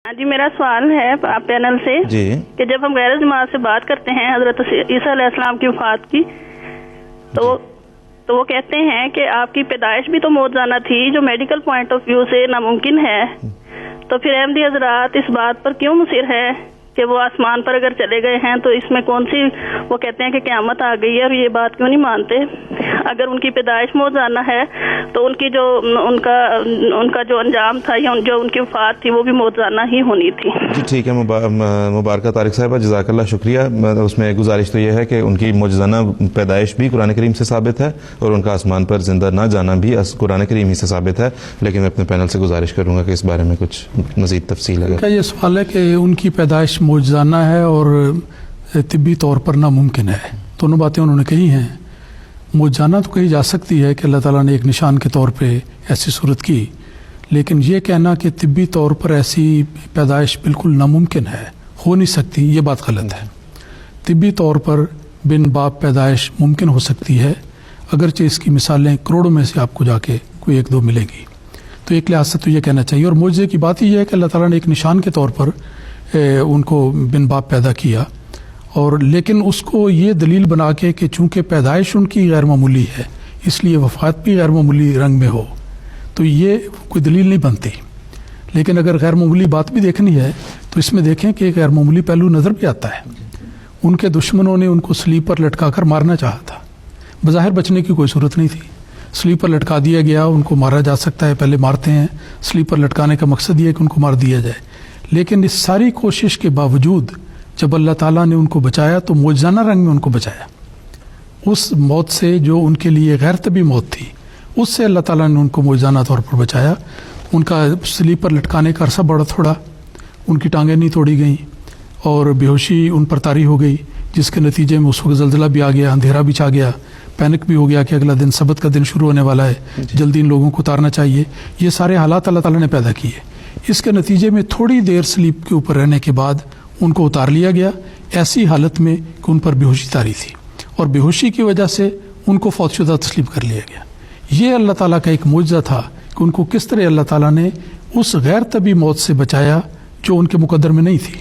ہاں جی، میرا سوال ہے آپ پینل سے جی کہ جب ہم غیر جماعت سے بات کرتے ہیں حضرت عیسیٰ علیہ السلام کی وفات کی تو وہ کہتے ہیں کہ آپ کی پیدائش بھی تو موجزانہ تھی جو میڈیکل پوائنٹ آف ویو سے ناممکن ہے، تو پھر احمدی حضرات اس بات پر کیوں مصر ہے کہ وہ آسمان پر اگر چلے گئے ہیں تو اس میں کون سی، وہ کہتے ہیں کہ قیامت آ گئی ہے، اور یہ بات کیوں نہیں مانتے؟ اگر ان کی پیدائش موجزانہ ہے تو ان کی جو ان کا جو انجام تھا یا جو ان کی وفات تھی وہ بھی موجزانہ ہی ہونی تھی۔ جی ٹھیک ہے، مبارکہ طارق صاحبہ، جزاک اللہ، شکریہ۔ اس میں گزارش تو یہ ہے کہ ان کی موجزانہ پیدائش بھی قرآن کریم سے ثابت ہے اور ان کا آسمان پر زندہ نہ جانا بھی قرآن کریم ہی سے ثابت ہے، لیکن میں اپنے پینل سے گزارش کروں گا کہ اس بارے میں کچھ مزید تفصیل ہے۔ یہ سوال ہے کہ ان کی پیدائش موجزانہ ہے اور طبی طور پر ناممکن ہے، دونوں باتیں انہوں نے کہی ہیں۔ موجزانہ تو کہی جا سکتی ہے کہ اللہ تعالیٰ نے ایک نشان کے طور پہ ایسی صورت کی، لیکن یہ کہنا کہ طبی طور پر ایسی پیدائش بالکل ناممکن ہے، ہو نہیں سکتی، یہ بات غلط ہے۔ طبی طور پر بن باپ پیدائش ممکن ہو سکتی ہے، اگرچہ اس کی مثالیں کروڑوں میں سے آپ کو جا کے کوئی ایک دو ملے گی، تو ایک لحاظ سے تو یہ کہنا چاہیے۔ اور معجزے کی بات یہ ہے کہ اللہ تعالیٰ نے ایک نشان کے طور پر ان کو بن باپ پیدا کیا، اور لیکن اس کو یہ دلیل بنا کے کہ چونکہ پیدائش ان کی غیر معمولی ہے اس لیے وفات بھی غیر معمولی رنگ میں ہو، تو یہ کوئی دلیل نہیں بنتی۔ لیکن اگر غیر معمولی بات بھی دیکھنی ہے تو اس میں دیکھیں کہ غیر معمولی پہلو نظر بھی آتا ہے۔ ان کے دشمنوں نے ان کو سلیب پر لٹکا کر مارنا چاہا تھا، بظاہر بچنے کی کوئی صورت نہیں تھی، سلیب پر لٹکا دیا گیا، ان کو مارا جا سکتا ہے، پہلے مارتے ہیں، سلیب پر لٹکانے کا مقصد یہ ہے کہ ان کو مار دیا جائے۔ لیکن اس ساری کوشش کے باوجود جب اللہ تعالیٰ نے ان کو بچایا تو معجزانہ رنگ میں ان کو بچایا، اس موت سے جو ان کے لیے غیر طبی موت تھی، اس سے اللہ تعالیٰ نے ان کو معجزانہ طور پر بچایا۔ ان کا سلیب پر لٹکانے کا عرصہ بڑا تھوڑا، ان کی ٹانگیں نہیں توڑی گئیں اور بے ہوشی ان پر طاری ہو گئی، جس کے نتیجے میں اس وقت زلزلہ بھی آ گیا، اندھیرا بھی چھا گیا، پینک بھی ہو گیا کہ اگلا دن سبت کا دن شروع ہونے والا ہے، جلدی ان لوگوں کو اتارنا چاہیے۔ یہ سارے حالات اللہ تعالیٰ نے پیدا کیے۔ اس کے نتیجے میں تھوڑی دیر سلیپ کے اوپر رہنے کے بعد ان کو اتار لیا گیا، ایسی حالت میں کہ ان پر بے ہوشی طاری تھی، اور بے ہوشی کی وجہ سے ان کو فوت شدہ تسلیم کر لیا گیا۔ یہ اللہ تعالیٰ کا ایک معجزہ تھا کہ ان کو کس طرح اللہ تعالیٰ نے اس غیر طبی موت سے بچایا جو ان کے مقدر میں نہیں تھی،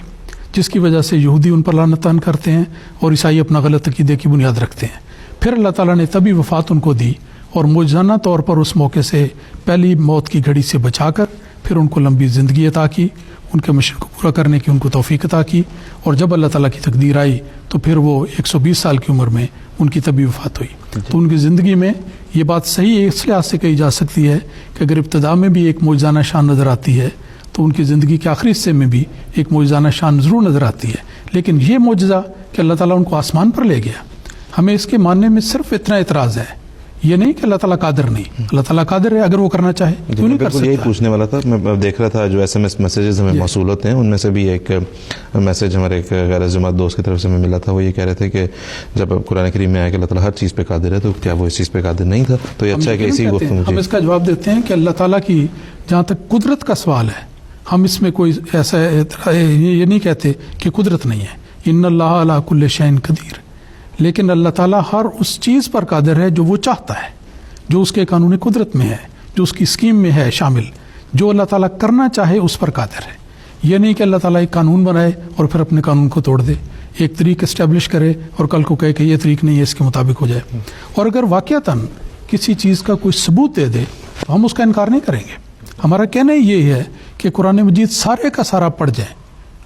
جس کی وجہ سے یہودی ان پر لعنت طعن کرتے ہیں اور عیسائی اپنا غلط عقیدے کی بنیاد رکھتے ہیں۔ پھر اللہ تعالیٰ نے طبی وفات ان کو دی اور معجزانہ طور پر اس موقع سے پہلی موت کی گھڑی سے بچا کر پھر ان کو لمبی زندگی عطا کی، ان کے مشن کو پورا کرنے کی ان کو توفیق عطا کی، اور جب اللہ تعالیٰ کی تقدیر آئی تو پھر وہ 120 سال کی عمر میں ان کی طبی وفات ہوئی۔ تو ان کی زندگی میں یہ بات صحیح اس لحاظ سے کہی جا سکتی ہے کہ اگر ابتدا میں بھی ایک معجزانہ شان نظر آتی ہے تو ان کی زندگی کے آخری حصے میں بھی ایک معجزانہ شان ضرور نظر آتی ہے۔ لیکن یہ معجزہ کہ اللہ تعالیٰ ان کو آسمان پر لے گیا، ہمیں اس کے ماننے میں صرف اتنا اعتراض ہے، یہ نہیں کہ اللہ تعالیٰ قادر نہیں، اللہ تعالیٰ قادر ہے، اگر وہ کرنا چاہے کیوں نہیں کر سکتا۔ یہی پوچھنے والا تھا، میں دیکھ رہا تھا جو SMS میسیجز ہمیں موصول ہوتے ہیں، ان میں سے بھی ایک میسیج ہمارے ایک غیر جماعت دوست کی طرف سے ہمیں ملا تھا، وہ یہ کہہ رہے تھے کہ جب قرآن کریم میں آیا کہ اللہ تعالیٰ ہر چیز پہ قادر ہے تو کیا وہ اس چیز پہ قادر نہیں تھا؟ تو یہ اچھا ہے کہ اسی گفتگو ہم اس کا جواب دیتے ہیں کہ اللہ تعالیٰ کی جہاں تک قدرت کا سوال ہے، ہم اس میں کوئی ایسا یہ نہیں کہتے کہ قدرت نہیں ہے، ان اللہ علی کل شیء قدیر، لیکن اللہ تعالیٰ ہر اس چیز پر قادر ہے جو وہ چاہتا ہے، جو اس کے قانون قدرت میں ہے، جو اس کی اسکیم میں ہے شامل، جو اللہ تعالیٰ کرنا چاہے اس پر قادر ہے۔ یہ نہیں کہ اللہ تعالیٰ ایک قانون بنائے اور پھر اپنے قانون کو توڑ دے، ایک طریق اسٹیبلش کرے اور کل کو کہے کہ یہ طریق نہیں ہے، اس کے مطابق ہو جائے۔ اور اگر واقعتاً کسی چیز کا کوئی ثبوت دے دے تو ہم اس کا انکار نہیں کریں گے۔ ہمارا کہنا یہ ہے کہ قرآن مجید سارے کا سارا پڑھ جائیں،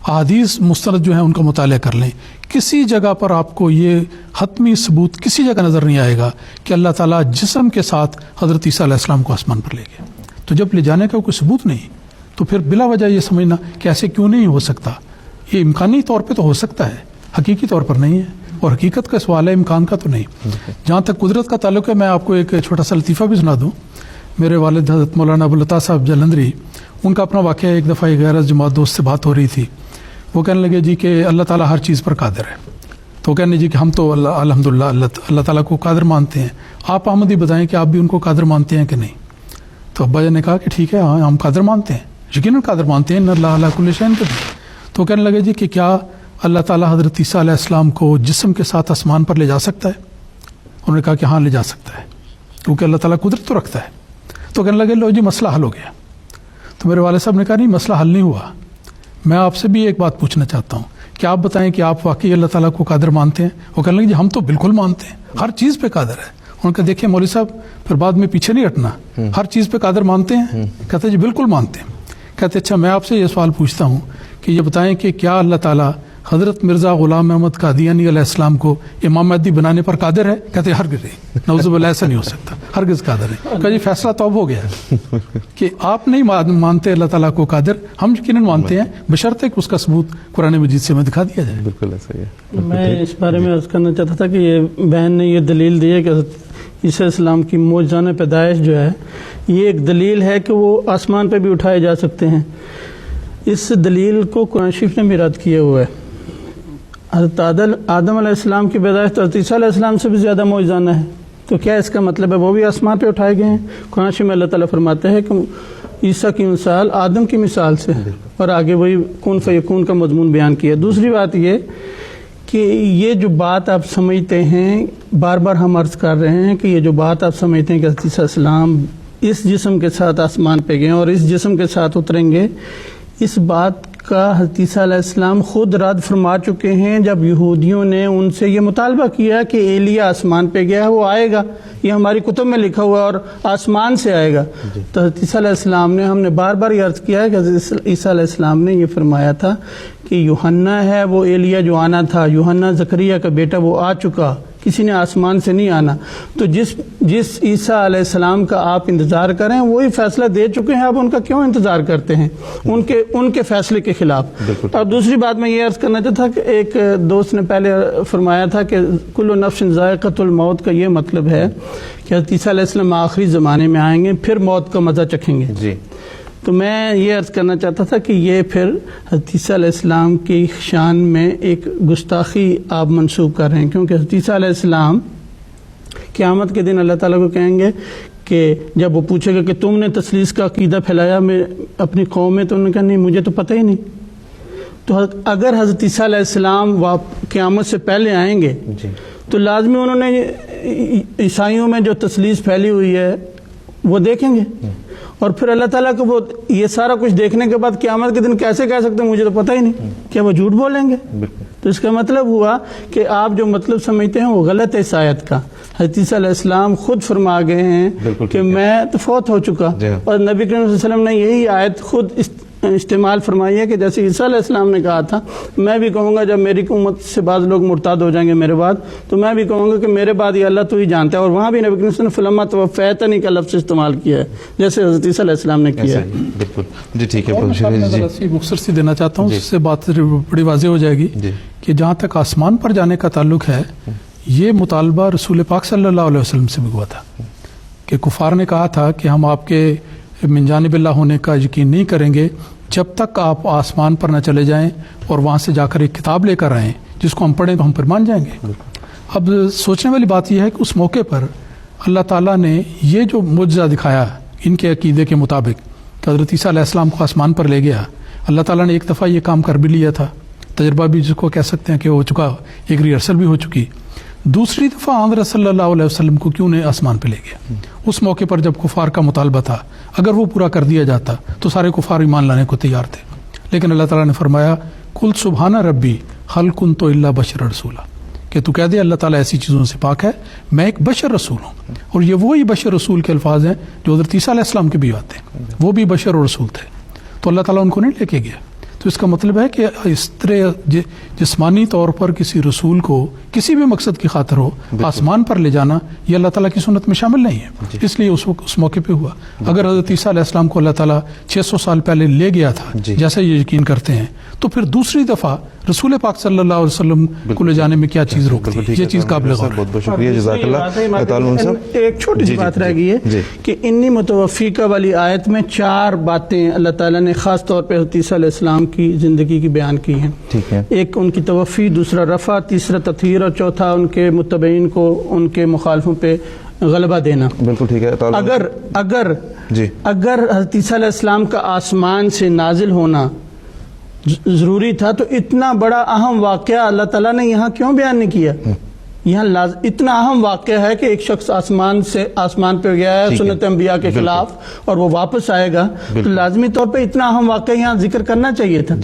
احادیث مستند جو ہیں ان کا مطالعہ کر لیں، کسی جگہ پر آپ کو یہ حتمی ثبوت کسی جگہ نظر نہیں آئے گا کہ اللہ تعالیٰ جسم کے ساتھ حضرت عیسیٰ علیہ السلام کو آسمان پر لے گیا۔ تو جب لے جانے کا کوئی ثبوت نہیں تو پھر بلا وجہ یہ سمجھنا کہ ایسے کیوں نہیں ہو سکتا، یہ امکانی طور پہ تو ہو سکتا ہے، حقیقی طور پر نہیں ہے، اور حقیقت کا سوال ہے، امکان کا تو نہیں۔ جہاں تک قدرت کا تعلق ہے، میں آپ کو ایک چھوٹا سا لطیفہ بھی سنا دوں۔ میرے والد حضرت مولانا ابوالعطا صاحب جلندری، ان کا اپنا واقعہ، ایک دفعہ ایک غیر جماعت دوست سے بات ہو رہی تھی، وہ کہنے لگے جی کہ اللہ تعالیٰ ہر چیز پر قادر ہے، تو کہنے جی کہ ہم تو الحمدللہ اللہ تعالیٰ کو قادر مانتے ہیں، آپ احمدی بتائیں کہ آپ بھی ان کو قادر مانتے ہیں کہ نہیں؟ تو ابا جان نے کہا کہ ٹھیک ہے، ہاں ہم قادر مانتے ہیں، یقیناً قادر مانتے ہیں، ان اللہ علی کل شیء قدیر۔ تو کہنے لگے جی کہ کیا اللہ تعالیٰ حضرت عیسیٰ علیہ السلام کو جسم کے ساتھ آسمان پر لے جا سکتا ہے؟ انہوں نے کہا کہ ہاں لے جا سکتا ہے، کیونکہ اللہ تعالیٰ قدرت تو رکھتا ہے۔ تو کہنے لگے لو جی مسئلہ حل ہو گیا۔ تو میرے والد صاحب نے کہا نہیں، مسئلہ حل نہیں ہوا، मैं आपसे भी एक बात पूछना चाहता हूँ कि आप बताएं कि आप वाकई अल्लाह ताला को कादिर मानते हैं? वो कहने लगे जी हम तो बिल्कुल मानते हैं, हर चीज़ पे कादिर है। उनका देखिए मौलवी साहब, फिर बाद में पीछे नहीं हटना, हर चीज़ पे कादिर मानते हैं? कहते जी बिल्कुल मानते हैं। कहते अच्छा मैं आपसे ये सवाल पूछता हूँ कि ये बताएं कि क्या अल्लाह ताला हज़रत मिर्ज़ा ग़ुलाम अहमद कादियानी अलैहिस्सलाम को इमाम महदी बनाने पर कादिर है? कहते हरगिज़ नहीं, नऊज़ुबिल्लाह, ऐसा नहीं हो सकता, हरगिज़ कादिर नहीं। कहा जी फैसला तो अब हो गया है कि आप नहीं मानते अल्लाह ताला को कादिर, हम यकीनन मानते हैं, बशर्ते कि उसका सबूत कुरान मजीद से हमें दिखा दिया जाए। बिल्कुल ऐसा ही है। मैं इस बारे में अर्ज़ करना चाहता था कि ये बहन ने ये दलील दी है कि ईसा इस्लाम की मौजज़ाना पैदाइश जो है ये एक दलील है कि वो आसमान पर भी उठाए जा सकते हैं। इस दलील को कुरान शरीफ ने भी रद्द किया हुआ है। हज़रत आदम अलैहिस्सलाम की पैदाइश तो हज़रत ईसा अलैहिस्सलाम से भी ज़्यादा मौजज़ाना है, तो क्या इसका मतलब है वो भी आसमान पे उठाए गए हैं? कुरान शरीफ में अल्लाह ताला फरमाते हैं कि ईसा की मिसाल आदम की मिसाल से, और आगे वही कून फयकून का मजमून बयान किया। दूसरी बात ये कि ये जो बात आप समझते हैं, बार बार हम अर्ज़ कर रहे हैं कि ये जो बात आप समझते हैं कि हज़रत ईसा अलैहिस्सलाम इस जिस्म के साथ आसमान पे गए और इस जिस्म के साथ उतरेंगे, इस बात का हज़रत ईसा अलैहिस्सलाम खुद रद्द फरमा चुके हैं जब यहूदियों ने उनसे ये मुतालबा किया कि एलिया आसमान पे गया है, वो आएगा, ये हमारी कुतुब में लिखा हुआ है और आसमान से आएगा। तो हज़रत ईसा अलैहिस्सलाम ने, हमने बार बार ये अर्ज़ किया है कि हज़रत ईसा अलैहिस्सलाम ने ये फरमाया था कि यूहन्ना है वो एलिया जो आना था, यूहन्ना ज़करिया का बेटा वो आ चुका, किसी ने आसमान से नहीं आना। तो जिस ईसा अलैहिस्सलाम का आप इंतज़ार करें वही फैसला दे चुके हैं, आप उनका क्यों इंतज़ार करते हैं उनके फैसले के खिलाफ। और दूसरी बात मैं ये अर्ज़ करना चाहता कि एक दोस्त ने पहले फरमाया था कि कुल्लु नफ्सिन ज़ाइक़तुल मौत का ये मतलब है कि हज़रत ईसा अलैहिस्सलाम आखिरी ज़माने में आएंगे, फिर मौत का मज़ा चखेंगे जी। तो मैं ये अर्ज़ करना चाहता था कि ये फिर हज़रत ईसा अलैहिस्सलाम की शान में एक गुस्ताखी आप मंसूब कर रहे हैं, क्योंकि हज़रत ईसा अलैहिस्सलाम क़यामत के दिन अल्लाह ताला को कहेंगे कि जब वो पूछेगा कि तुमने तसलीस का अकीदा फैलाया मैं अपनी कौम में, तो उन्होंने कहा नहीं मुझे तो पता ही नहीं। तो अगर हज़रत ईसा अलैहिस्सलाम क़यामत से पहले आएंगे तो लाजमी उन्होंने ईसाइयों में जो तसलीस फैली हुई है वो देखेंगे, और फिर अल्लाह ताला को वो ये सारा कुछ देखने के बाद क़यामत के दिन कैसे कह सकते हैं मुझे तो पता ही नहीं, क्या वो झूठ बोलेंगे? तो इसका मतलब हुआ कि आप जो मतलब समझते हैं वो गलत है इस आयत का। हज़रत ईसा अलैहिस्सलाम खुद फरमा गए हैं कि मैं तो फौत हो चुका, और नबी करीम सल्लल्लाहु अलैहि वसल्लम ने यही आयत खुद इस्तेमाल फरमाई है कि जैसे ईसा अलैहिस्सलाम ने कहा था, मैं भी कहूँगा जब मेरी उम्मत से बाज़ लोग मुर्ताद हो जाएंगे मेरे बाद, तो मैं भी कहूँगा कि मेरे बाद ये अल्लाह तो ही जानता है। और वहाँ भी नबी करीम सल्लल्लाहु अलैहि वसल्लम ने तवफ़्फ़यतनी का लफ्ज़ इस्तेमाल किया है जैसे हज़रत ईसा अलैहिस्सलाम ने किया है। बिल्कुल जी, ठीक है। मुख्तसर सी देना चाहता हूँ, इससे बात बड़ी वाज़ेह हो जाएगी कि जहाँ तक आसमान पर जाने का ताल्लुक है, ये मुतालबा रसूल पाक सल्लल्लाहु अलैहि वसल्लम से भी हुआ था कि कुफार ने कहा था कि हम आपके मिन जानिबिल्लाह होने का यकीन नहीं करेंगे जब तक आप आसमान पर न चले जाएं और वहाँ से जाकर एक किताब लेकर आएँ जिसको हम पढ़ें तो हम फिर मान जाएंगे। अब सोचने वाली बात यह है कि उस मौके पर अल्लाह ताला ने ये जो मुजज़ा दिखाया इनके अकीदे के मुताबिक कि हज़रत ईसा अलैहिस्सलाम को आसमान पर ले गया, अल्लाह ताला ने एक दफ़ा ये काम कर भी लिया था, तजर्बा भी जिसको कह सकते हैं कि हो चुका, एक रिहर्सल भी हो चुकी। दूसरी दफ़ा हज़रत सल्लल्लाहु अलैहि वसल्लम को क्यों नहीं आसमान पे ले गया? उस मौके पर जब कुफार का मुतालबा था, अगर वो पूरा कर दिया जाता तो सारे कुफार ईमान लाने को तैयार थे, लेकिन अल्लाह ताला ने फरमाया कुल सुबहाना रब्बी हल कुन्तु इल्ला बशर रसूला, कि तू कह दे अल्लाह ताला ऐसी चीज़ों से पाक है, मैं एक बशर रसूल हूँ। और ये वही बशर रसूल के अल्फाज हैं जो हज़रत ईसा अलैहिस्सलाम के भी आते हैं, वो भी बशर और रसूल थे, तो अल्लाह ताला उनको नहीं लेके गया। तो इसका मतलब है कि इस तरह जिस्मानी तौर पर किसी रसूल को किसी भी मकसद की खातिर हो आसमान पर ले जाना, ये अल्लाह ताला की सुन्नत में शामिल नहीं है, इसलिए उस मौके पे हुआ। अगर हज़रत ईसा अलैहिस्सलाम को अल्लाह ताला 600 साल पहले ले गया था जैसे ये यकीन करते हैं, तो फिर दूसरी दफ़ा रसूल पाक सल्लल्लाहु अलैहि वसल्लम को ले जाने में क्या चीज़ रोकती है? ये चीज़ काबिल गौर है। बहुत बहुत शुक्रिया, जज़ाकल्लाह। एक छोटी सी बात रह गई है कि इन्नी मुतवफ़्फ़िका वाली आयत में 4 बातें अल्लाह ताला ने ख़ास तौर पर हज़रत ईसा अलैहिस्सलाम की ज़िंदगी की बयान की हैं। ठीक है, एक उनकी तवफ़्फ़ी, दूसरा रफ़ा, तीसरा तत्हीर और चौथा उनके मुत्तबईन को उनके मुखालफों पे गलबा देना। बिल्कुल ठीक है। अगर हज़रत ईसा अलैहिस्सलाम का आसमान से नाजिल होना ज़रूरी था तो इतना बड़ा अहम वाक़या अल्लाह ताला ने यहाँ क्यों बयान नहीं किया? यहाँ इतना अहम वाक़या है कि एक शख्स आसमान पे गया है सुन्नत अंबिया के खिलाफ और वो वापस आएगा, तो लाजमी तौर पे इतना अहम वाक़या यहाँ जिक्र करना चाहिए था।